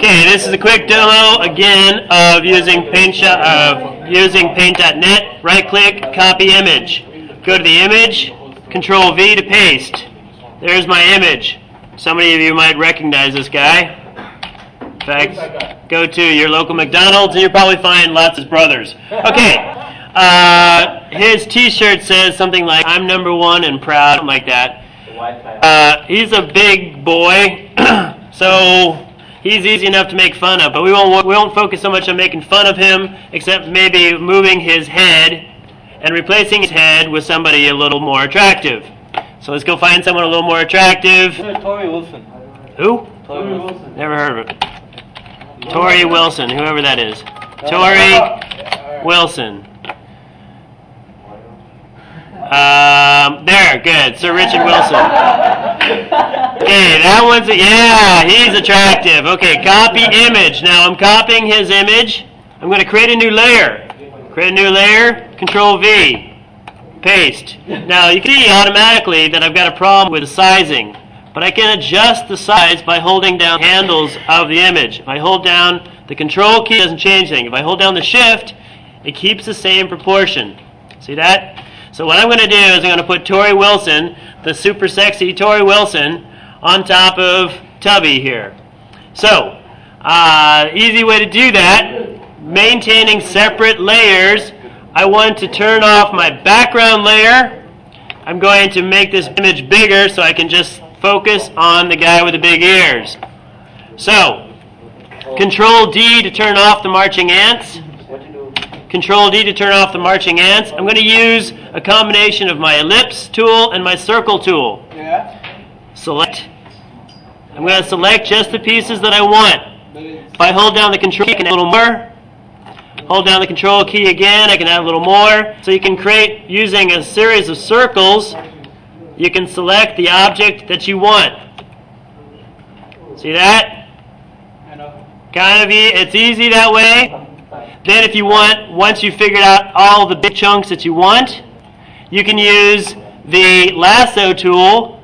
Okay, this is a quick demo again of using Paint.net. Right-click, copy image. Go to the image, Control V to paste. There's my image. So many of you might recognize this guy. In fact, go to your local McDonald's and you'll probably find lots of brothers. Okay, his T-shirt says something like "I'm #1 and proud," something like that. He's a big boy, so he's easy enough to make fun of. But we won't focus so much on making fun of him, except maybe moving his head and replacing his head with somebody a little more attractive. So let's go find someone a little more attractive. Tori Wilson. Who? Tori Wilson. Never heard of it. Tori Wilson, whoever that is. Tori Wilson. There, good. Sir Richard Wilson. Okay, that one's, yeah, he's attractive. Okay, copy image. Now I'm copying his image. I'm going to create a new layer. Create a new layer, Control V. Paste. Now you can see automatically that I've got a problem with the sizing. But I can adjust the size by holding down handles of the image. If I hold down the Control key, it doesn't change anything. If I hold down the Shift, it keeps the same proportion. See that? So what I'm going to do is I'm going to put Tori Wilson, the super sexy Tori Wilson, on top of Tubby here. So, easy way to do that, maintaining separate layers, I want to turn off my background layer. I'm going to make this image bigger so I can just focus on the guy with the big ears. So, Control D to turn off the marching ants. Control D to turn off the marching ants. I'm going to use a combination of my ellipse tool and my circle tool. Select. I'm going to select just the pieces that I want. If I hold down the Control key, I can add a little more. Hold down the Control key again, I can add a little more. So you can create, using a series of circles, you can select the object that you want. See that? Kind of, it's easy that way. Then if you want, once you've figured out all the big chunks that you want, you can use the lasso tool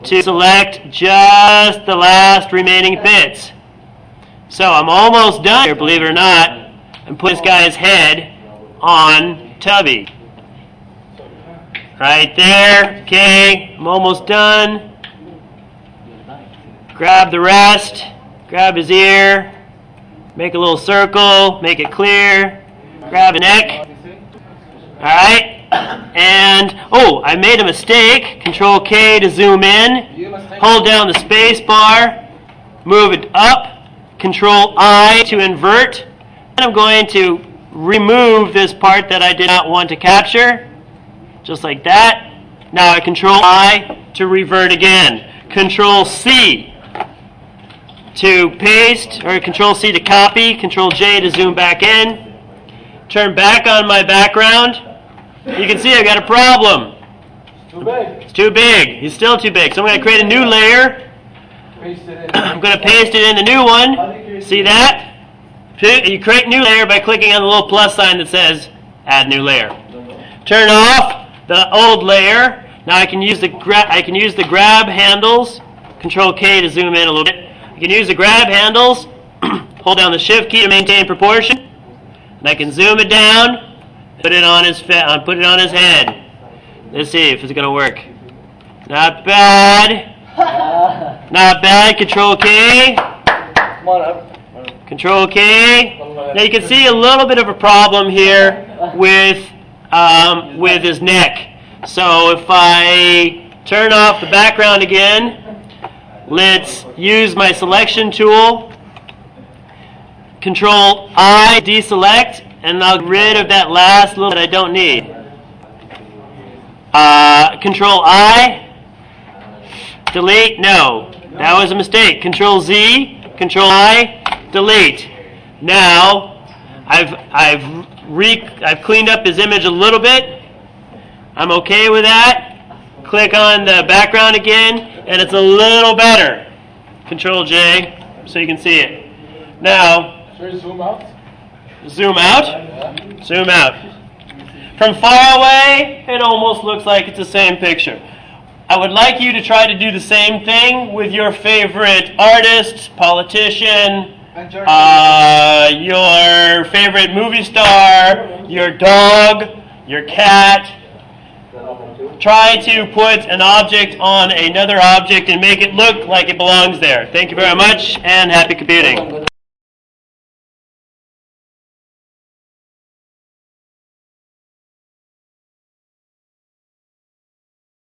to select just the last remaining bits. So I'm almost done here, believe it or not, and put this guy's head on Tubby. Right there. Okay, I'm almost done. Grab the rest, grab his ear, make a little circle, make it clear, grab the neck. Alright, and, oh, I made a mistake. Control K to zoom in, hold down the space bar, move it up, Control I to invert, and I'm going to remove this part that I did not want to capture, just like that. Now I Control I to revert again. Control C to paste, or Control C to copy, Control J to zoom back in. Turn back on my background. You can see I've got a problem. Too big. It's too big. It's still too big. So I'm going to create a new layer. I'm going to paste it in the new one. See that? You create new layer by clicking on the little plus sign that says Add New Layer. Turn off the old layer. Now I can use the grab handles. Control K to zoom in a little bit. You can use the grab handles. Hold down the Shift key to maintain proportion. And I can zoom it down. Put it on his head. Let's see if it's going to work. Not bad. Not bad. Control K. Control K. Now you can see a little bit of a problem here with his neck. So if I turn off the background again, let's use my selection tool. Control I, deselect, and I'll get rid of that last little that I don't need. Control I, delete, no, that was a mistake. Control Z, Control I, delete. Now, I've cleaned up his image a little bit. I'm okay with that. Click on the background again, and it's a little better. Control J, so you can see it. Now, should we zoom out? Zoom out? Yeah. Zoom out. From far away, it almost looks like it's the same picture. I would like you to try to do the same thing with your favorite artist, politician, your favorite movie star, your dog, your cat. Try to put an object on another object and make it look like it belongs there. Thank you very much, and happy computing.